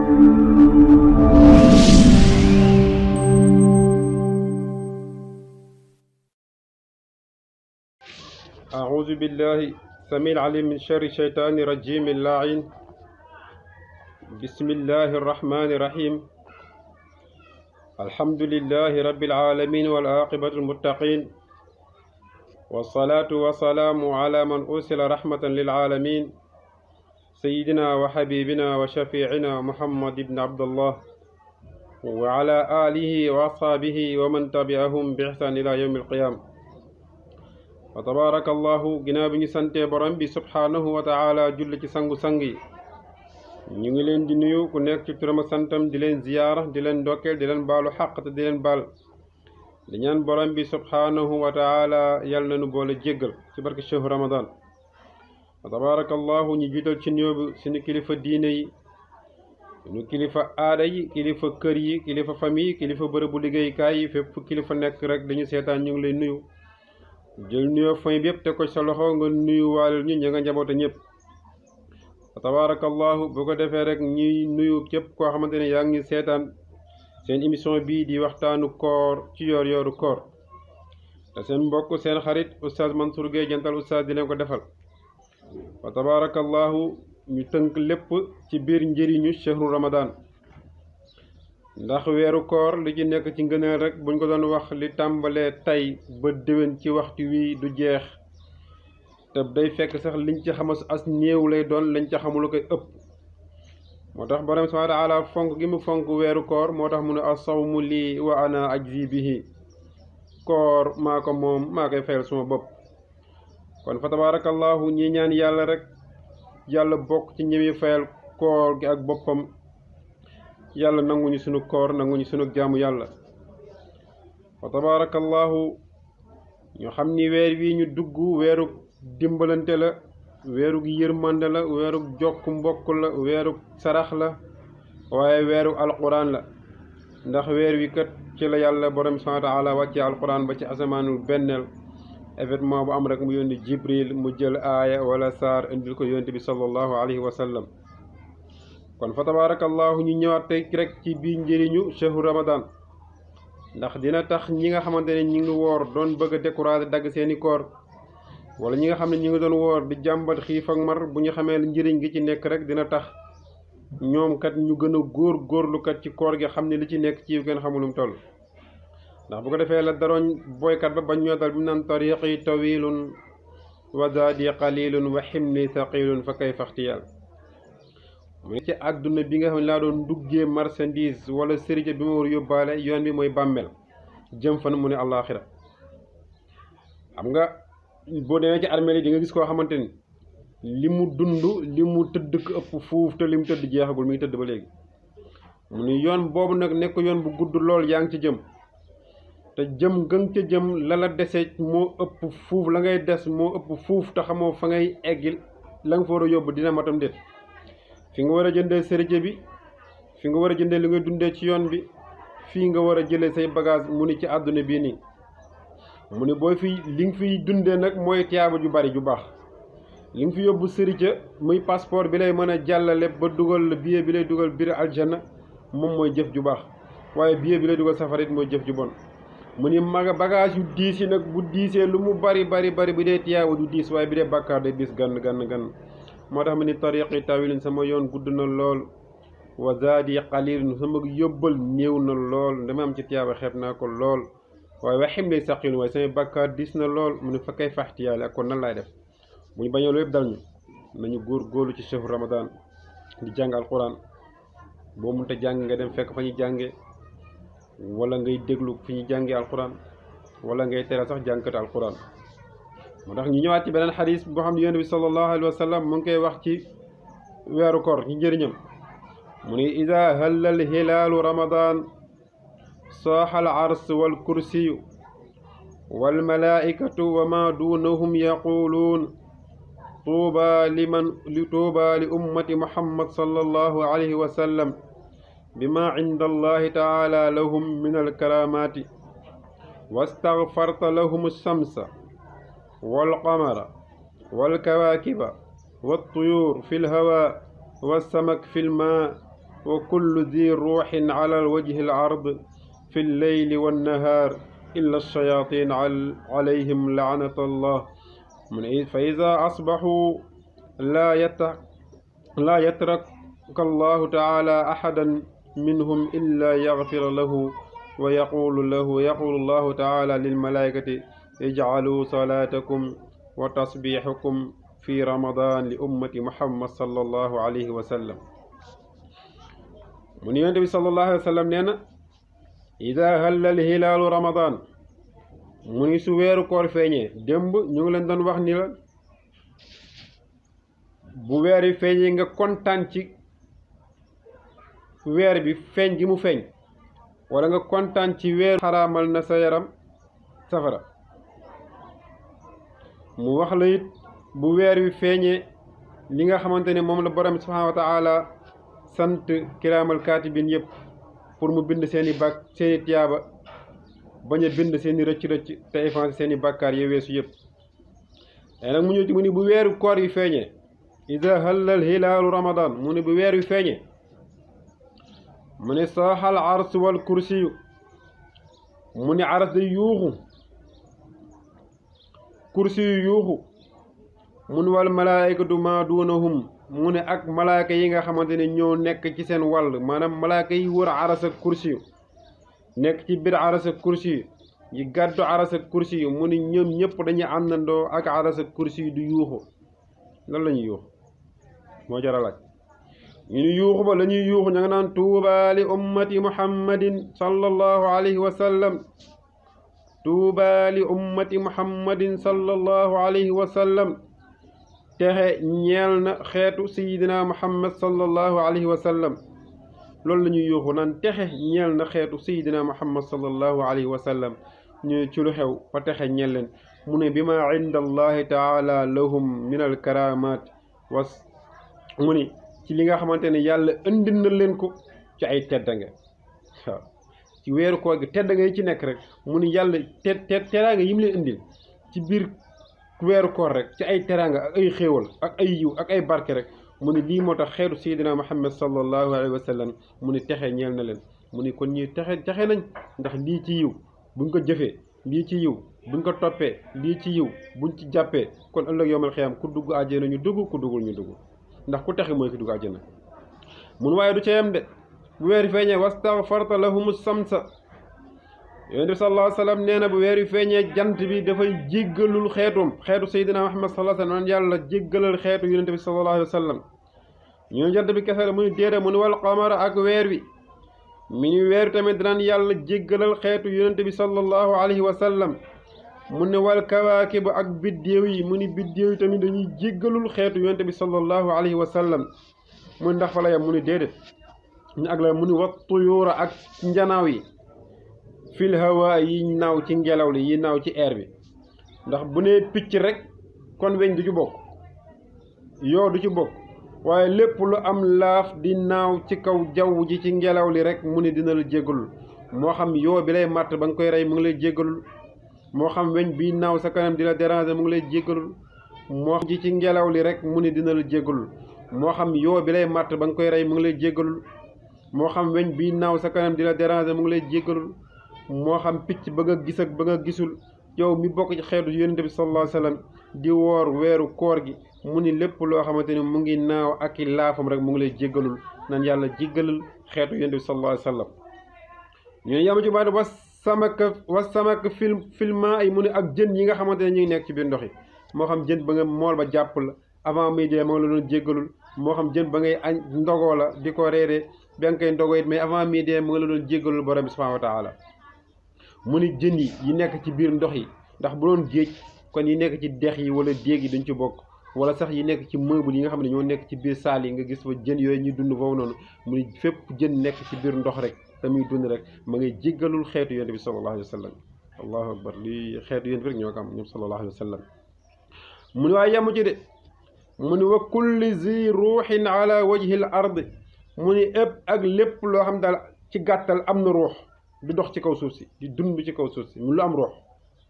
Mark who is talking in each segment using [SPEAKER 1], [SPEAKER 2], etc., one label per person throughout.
[SPEAKER 1] أعوذ بالله السميع العليم من شر الشيطان الرجيم اللعين. بسم الله الرحمن الرحيم. الحمد لله رب العالمين والعاقبة المتقين، والصلاة والسلام على من أرسل رحمة للعالمين، سيدنا وحبيبنا وشفيعنا محمد بن عبد الله وعلى آله وأصحابه ومن تبعهم بإحسان إلى يوم القيامة. wa tabarakallahu ginnaaw bi ñu santee borom bi subhanahu wa taala julli ci sangu-sang yi, ñu ngi leen di nuyu ku nekk ci turam ak santam, di leen ziyaara, di leen ndokkeel, di leen baalu xaq te di leen baal, di ñaan borom bi subhanahu wa taala yal na nu boole jéggal ci barke chehru ramadan. wa tabarakallahu ñu jiital ci nuyoo bi suñu kilifa diine yi, suñu kilifa aada yi, kilifa kër yi, kilifa famille, kilifa bërëbu liggéeykaay yi, fépp kilifa nekk rek dañu seetaan, ñu ngi lay nuyu, jël nuyoo fay bi yëpp te ko sa loxo nga nuyu waalal ñu ña nga njaboote ñëpp. wa tabarakallahu bu ko defee rek ñuy nuyu képp koo xamante ne yaa ngi seetaan seen émission bii di waxtaanu koor ci yoor yooru koor, te seen mbokk seen xarit oustaz Mansour Gueye jantal oustaz di leen ko defal. wa tabarakallahu ñu tënk lépp ci biir njëriñu chehru ramadan, ndax weeru koor li ci nekk ci ngëneel rek buñ ko doon wax li tàmbalee tey ba déwén ci waxtu wi du jeex, te day fekk sax liñ ci xamas as néew lay doon, lañ ca xamul koy ëpp. moo tax borom subhaanahu wa taala fonk gi mu fonk weeru koor, moo tax mu ne as-sawmu lii wa ana ajzi bihi, koor maa ko moom maa koy fayal suma bopp. kon fa tabarakallahu ñi ñaan yàlla rek yàlla bokk ci ñëwi fayal koor gi ak boppam, yàlla nanguñu sunu koor, nanguñu sunu jaamu yàlla. wa tabarakallahu ñu xam ni weer wi ñu dugg weeru dimbalante la, weeru yërmande la, weeru jokk mbokk la, weeru sarax la, waaye weeru alquran la, ndax weer wi kat ci la yàlla borom subhaanahu wa taala wàcce alquran ba ci asamaanul benneel. événement bu am rek mu yónni jibril mu jël aaya wala saar indil ko yonent bi sallallahu alayhi wa sallam. kon fa tabarakallahu ñu ñëwaat tey rek ci biir njëriñu chehru ramadan, ndax dina tax ñi nga xamante ne ñi ngi woor doon bëgg a décourager dagg seeni koor, wala ñi nga xam ne ñi ngi doon woor di jàmbat xiif ak mar, bu ñu xamee njëriñ gi ci nekk rek dina tax ñoom kat ñu gën a góorlu kat ci koor gi, xam ne li ci nekk ci gën xamulum toll. ndax bu ko defee la daroon boykat ba bañ ñoo dal bi mu naan tariqi tawilun wa zaadi qalilun wa ximni thaqilun fa kayfa ixtiyaal. mu ci àdduna bi nga xam ne laa doon duggee marchandise wala sëriñ bi ma war yóbbaale, yoon bi mooy bàmmeel jëm fan mu ne àllaaxira. xam nga boo demee ci armeel yi di nga gis koo xamante ni li mu dund li mu tëdd ko ëpp fuuf, te li mu tëdd jeexagul, mi ngi tëdd ba léegi. mu ni yoon boobu nag nekk yoon bu gudd lool, yaa ngi ci jëm, te jëm gën ca jëm la la dese moo ëpp fuuf, la ngay des moo ëpp fuuf, te xamoo fa ngay eggil la nga fa war a yóbbu dina matam déet. fi nga war a jëndee sërite bi, fi nga war a jëndee li ngay dundee ci yoon bi, fii nga war a jëlee say bagage, mu ni ci àdduna bii nii. mu ni booy fi li nga fiy dundee nag mooy tiyaaba ju bari ju baax. li nga fi yóbbu sërite muy passeport bi lay mën a jàllale ba dugal la billet bi lay dugal biir aljanna, moom mooy jëf ju baax, waaye billet bi lay dugal safarit mooy jëf ju bon. mu ni bagage yu diis yi nag bu diisee lu mu bari bu dee tiyaaba du diis, waaye bi dee bàkkaar day diis gann. moo tax mu ni tariqi tawilin, sama yoon gudd na lool, wa zaadi qalilun, sama yóbbal néew na lool, dama am ci tiyaaba xeeb naa ko lool, waaye wa ximli saqilun, waaye samay bàkkaar diis na lool. mu ni fa kay faxtiyaale, ak kon nan laay def bu ñu bañoo lu yëpp dal ñu. nañu góorlu ci chehru ramadan di jàng alquran, boo mënta jàng nga dem fekk fa ñuy jànge, wala ngay déglu fi ñu jàngee alquran, wala ngay tere sax jàngkat alquran. moo tax ñu ñëwaat ci beneen xadis boo xam ne yonent bi sallallahu alayhi wa sallam mu ngi koy wax ci weeru koor ci njëriñam. mu ni ida halla al hilaalu ramadan saaxa al ars wal kursiyu wal malaikatu wa ma dunahum yaquluun tuuba li ummati muhammad sallallahu alayhi wa sallam bima inda allahi taala lahum min alkaramati wastaghfarta lahum alshamsa walqamara walkawaakiba waltuyur fi lhawa walsamak fi lma وكل ذي روح على الوجه العرض في الليل والنهار إلا الشياطين عليهم لعنة الله. فإذا أصبحوا لا يترك الله تعالى أحدا منهم إلا يغفر له ويقول الله تعالى للملائكة اجعلوا صلاتكم وتصبيحكم في رمضان لأمة محمد صلى الله عليه وسلم. من النبي صلى الله عليه وسلم نينا إذا هل الهلال رمضان من سوير كور فيني دمب ñu leen doon wax ni la bu weer yi feeñee nga kontaan ci weer bi feeñ gi mu feeñ wala nga kontaan ci weer xaraamal na sa yaram safara. mu wax la it bu weer wi feeñee li nga xamante ne moom la borom subhanahu wa taala sant kiraamal kaatibin yëpp pour mu bind seeni tiyaaba bañ a bind seeni rëcc-rëcc te effacé seeni bàkkaar yi weesu yëpp. te nag mu ñëw ci mu ni bu weeru koor yi feeñee ida hallal hilaalu ramadan mu ni bu weer wi feeñee mu ni saaxal ars wal kursiyu mu ni aras day yuuxu kursi yu yuuxu mun wal malaayikatu maa duunahum mu ne ak malaaka yi nga xamante ne ñoo nekk ci seen wàll maanaam malaaka yi wër aras ak kursi yu nekk ci biir aras ak kursi yu yi gàddu aras ak kursi yu mu ne ñoom ñëpp dañuy àndandoo ak aras ak kursi yu du yuuxu. lan la ñuy yuuxu moo jar a laaj ñu ni yuuxu ba la ñuy yuuxu ña nga naan tuuba li ummati muhammadin sallallahu alayhi wa sallam tuuba li ummati muhammadin sallallahu alayhi wa sallam texe ñeel na xeetu sayidina muhammad sallallahu alayhi wa sallam. loolu la ñuy yuuxu naan texe ñeel na xeetu sayidina muhammad sallallahu alayhi wa sallam ñu ci lu xew fa texe ñeel leen mu ne bi ma inda allahi taala lahum min al karamat was mu ni ci li nga xamante ne yàlla indil na leen ko ci ay teddange. waaw ci weeru koor gi teddange yi ci nekk rek mu ni yàlla teraanga yi mu leen indil ci biir weeru koor rek ci ay teraanga ak ay xéewal ak ay yiw ak ay barke rek mu ni lii moo tax xeetu sayidina muhammad sallallahu alayhi wa sallam mu ni texe ñeel na leen. mu ni kon ñuy texe nañ ndax lii ci yiw buñ ko jëfee lii ci yiw buñ ko toppee lii ci yiw buñ ci jàppee kon ëllëg yowmal xiyaam ku dugg àjjana ñu dugg ku duggul ñu dugg ndax ku texe mooy ki dugg àjjana. mun waaye du ca yem de bu weer feeñee wastaghfarta lahumu samsa yonent bi sallallahu alayhi wa sallam nee na bu weer wi feeñee jant bi dafay jéggalul xeetu Seydina Muhammad sallallahu alayhi wa sallam yàlla jéggalal xeetu yonent bi sallallahu alayhi wa sallam. ñu jant bi kese la mu ni déedéet mu ni wal qamara ak weer wi mi ni weer tamit dinañ yàlla jéggalal xeetu yonent bi sallallahu alayhi wa sallam. mu ne wal kawaakib ak biddéew yi mu ni biddéew yi tamit dañuy jéggalul xeetu yonent bi sallallahu alayhi wa sallam. mu ni ndax fa la yam mu ni déedéet ñu ak la mu ni wa tuyuura ak njanaaw yi fil hawa yi naaw ci ngelaw li yi naaw ci air bi ndax bu nee picc rek kon weñ du ci bokk yoo du ci bokk waaye lépp lu am laaf di naaw ci kaw jaww ji ci ngelaw li rek mu ni dina la jéggalul moo xam yoo bi lay màtt ba nga koy rey mu ngi lay jéggalul moo xam weñ bi naaw sa kanam di la déranger mu ngi lay jéggalul moo xam ji ci ngelaw li rek mu ni dina la jéggalul moo xam yoo bi lay màtt ba nga koy rey mu ngi lay jéggalul moo xam weñ bi naaw sa kanam di la déranger mu ngi lay jéggalul moo xam picc ba nga gis ak ba nga gisul yow mi bokk ci xeetu yonent bi sallallahu alayhi wa sallam di woor weeru koor gi mu ni lépp loo xamante ni mu ngi naaw ak i laafam rek mu ngi lay jéggalul nan yàlla jéggalal xeetu yonent bi sallallahu alayhi wa sallam. ñu ne yama ci baat was samak filma ay mu ne ak jën yi nga xamante ne ñu ngi nekk ci biir ndox yi moo xam jën ba nga mool ba jàpp la avant muy dee moo la doon jéggalul moo xam jën ba ngay añ ndogoo la di ko reeree ba nga koy ndogoo it mais avant muy dee moo la doon jéggalul borom bi subhanahu wa taala. mu ni jën yi nekk ci biir ndox yi ndax bu doon géej kon yi nekk ci dex yi wala déeg yi dañ ci bokk wala sax yi nekk ci meuble yi nga xam ne ñoo nekk ci biir saal yi nga gis fa jën yooyu ñuy dund foofu noonu mu ni fépp jën nekk ci biir ndox rek te muy dund rek ma ngay jéggalul xeetu yonent bi sallallahu alayhi wa sallam. allahu akbar lii xeetu yonent bi rek ñoo ko am ñoom sallallahu alayhi wa sallam. mu ni waaye yemu ci de mu ni wa kulli zi ruuxin ala wajhi l ard mu ni ëpp ak lépp loo xam daal ci gàttal am na ruux di dox ci kaw suuf si di dund ci kaw suuf si mu lu am ruux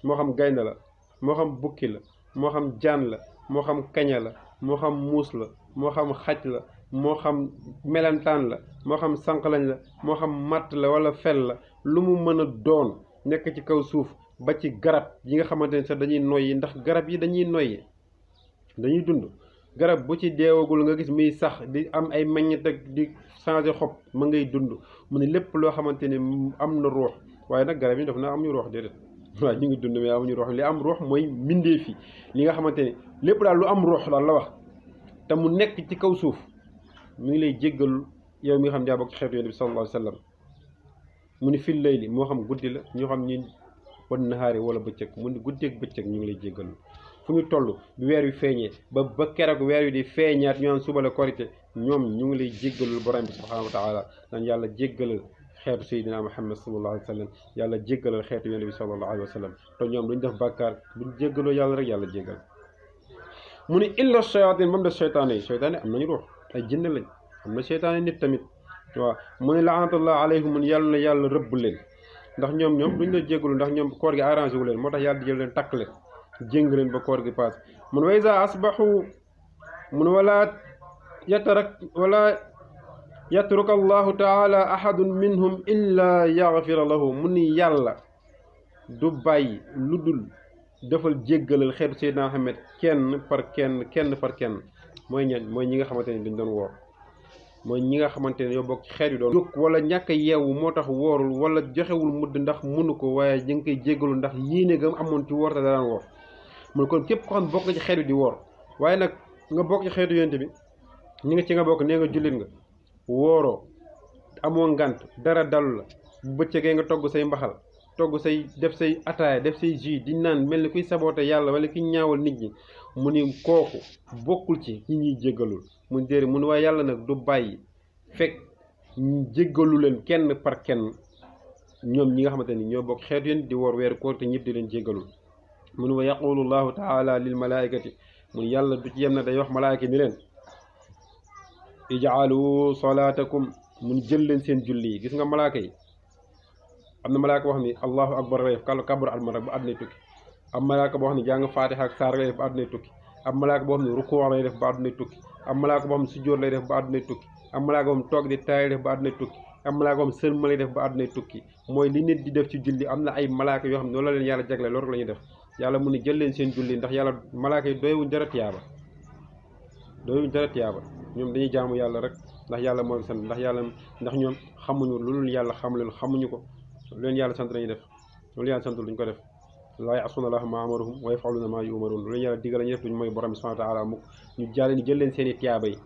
[SPEAKER 1] moo xam gaynde la moo xam bukki la moo xam jaan la moo xam kaña la moo xam muus la moo xam xaj la moo xam melentaan la moo xam sànq lañ la moo xam matt la wala fel la lu mu mën a doon nekk ci kaw suuf ba ci garab yi nga xamante ne sax dañuy noyyi ndax garab yi dañuy noyyi dañuy dund garab bu ci deewagul nga gis muy sax di am ay meññet ak di changer xob ma ngay dund mu ne lépp loo xamante ne am na ruux waaye nag garab yi daf naa am ñu ruux déedéet waaw ñu ngi dund mais amuñu ruux li am ruux mooy mbindeef yi li nga xamante ne lépp daal lu am ruux daal la wax te mu nekk ci kaw suuf mu ngi lay jéggal yow mi nga xam ne yaa bokk ci xeetu yonent bi sallallahu alayhi wa sallam mu ni fil layli moo xam guddi la ñoo xam ñi wan nahaari wala bëccëg mu ni guddeeg bëccëg ñu ngi lay jéggal fu ñu toll bi weer wi feeñee ba keroog weer wi di feeñaat ñu naan suba la korite ñoom ñu ngi lay jéggalul borom bi subhanahu wa taala naan yàlla jéggalal xeetu sayyidina Muhammad sallallahu alayhi wa sallam yàlla jéggalal xeetu yonent bi sallallahu alayhi wa sallam te ñoom duñ def bàkkaar buñ jéggaloo yàlla rek yàlla jéggal mu ni illa shayatin ba mu def seytaane yi seytaane am nañu ruux ay jinne lañ am na seytaane nit tamit waaw mu ne laanatullah alayhim mun yàlla na yàlla rëbb leen ndax ñoom duñ la jéggalu ndax ñoom koor gi arrangé wu leen moo tax yàlla di jël leen takk leen jéng leen ba koor gi paas mun wa iza asbahu mun wala yatruka allahu taala ahadun minhum illa yaghfira lahu mu ni yàlla du bàyyi lu dul defal jéggalal xeetu Seydina Muhammad kenn par kenn mooy ñan mooy ñi nga xamante ne dañ doon woor mooy ñi nga xamante ne yow bokk ci xeet yu doon jóg wala ñàkk a yeewu moo tax woorul wala joxewul mudd ndax mënu ko waaye ñu ngi koy jéggalu ndax yéene gam amoon ci woor te daan woor mun kon képp ko xam bokk nga ci xeet yu di woor waaye nag nga bokk ci xeetu yonent bi ñi nga ci nga bokk nee nga jullit nga wooroo amoo ngant dara dalu la bu bëccëgee nga togg say mbaxal togg say def say ataaya def say jus di naan mel ni kuy saboote yàlla wala ki ñaawal nit ñi mu ni kooku bokkul ci ñi ñuy jéggalul mun déeri mun waaye yàlla nag du bàyyi fekk jéggalu leen kenn par kenn ñoom ñi nga xamante ni ñoo bokk xeetu yéen di woor weeru koor te ñëpp di leen jéggalul mun wa yaqulu llahu taala lil malaikati mun yàlla du ci yem na day wax malaayka ni leen ijaalu salaatakum mun jël leen seen julli yi gis nga malaaka yi am na malaaka boo xam ne allahu akbar lay def kabar alman rek ba àddunay tukki am malaaka boo xam ne jàng faatiha ak saar lay def ba àddunay tukki am malaaka boo xam ne ruku lay def ba àddunay tukki am malaaka boo xam ne sujjóot lay def ba àddunay tukki am malaaka boo xam ne toog di taay def ba àddunay tukki am malaaka boo xam ne sëlma lay def ba àddunay tukki mooy li nit di def ci julli am na ay malaaka yoo xam ne noonu la leen yàlla jagle loolu la ñuy def yàlla mu ne jël leen seen julli ndax yàlla malaaka yi doywuñ dara tiyaaba ñoom dañuy jaamu yàlla rek ndax yàlla moo sant ndax ñoom xamuñu lu dul yàlla xamuñu ko lu leen yàlla sant lañuy def loolu yàlla sant duñ ko def laa ya'suuna llaaha maa amarahum wa yaf'aluuna maa yu'maruun lu leen yàlla digal lañuy def duñ mooy borom bi subhaanahu wa taala mukk ñu jël leen seen i tiyaaba yi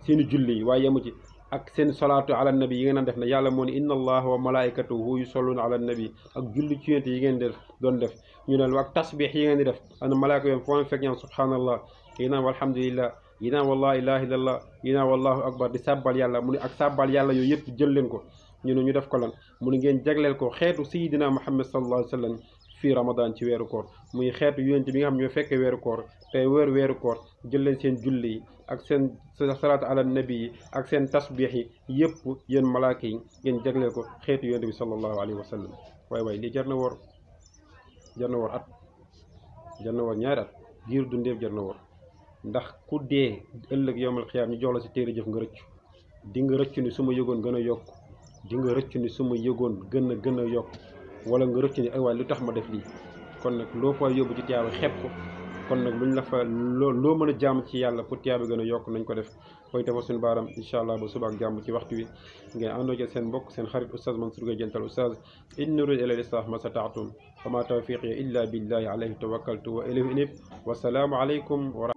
[SPEAKER 1] seen i julli yi waaye yemu ci ak seen salaatu ala nabi yi ngeen daan def ne yàlla moo ne inna allaha wa malaikatahu yusalluuna ala nabi ak julli ci yonent yi ngeen def doon def ñu ne ak tasbix yi ngeen di def am na malaaka yoon foo leen fekk ñaan subhaanallah yi naan walhamdulillah yi naan wallah ilaha illallah yi naan wallahu akbar di sàbbal yàlla mu ne ak sàbbal yàlla yooyu yëpp jël leen ko ñu ne ñu def ko lan mu ne ngeen jagleel ko xeetu sayidina muhammad sallallahu alayhi wa sallam fii ramadan ci weeru koor muy xeetu yonent bi nga xam ñoo fekkee weeru koor tey weeru koor jël leen seen julli yi ak seen salaatu ala nabi yi ak seen tasbix yi yëpp yéen malaaka yi ngeen jagleel ko xeetu yonent bi sallallahu alayhi wa sallam waaye lii jar na woor at jar na woor ñaari at giir dundeef jar na woor ndax ku dee ëllëg yowmal xiyaam ñu jox la si téere jëf nga rëccu di nga rëccu ni su ma yëgoon gën a yokk di nga rëccu ni su ma yëgoon gën a yokk wala nga rëccu ni ay waay lu tax ma def lii kon nag loo fa yóbbu ci tiyaaba xeeb ko kon nag luñ la fa loo mën a jàmm ci yàlla pour tiyaaba gën a yokk nañ ko def koy defar suñu baaram incha allah ba suba ak jàmm ci waxtu wi ngeen àndoo ci seen mbokk seen xarit oustaz Mansour Gueye Jental oustaz in uriidu illa al-islaah ma stata'tu wa ma tawfiqi illa billahi alayhi tawakkaltu wa ilayhi unib wa salaamu alaykum wa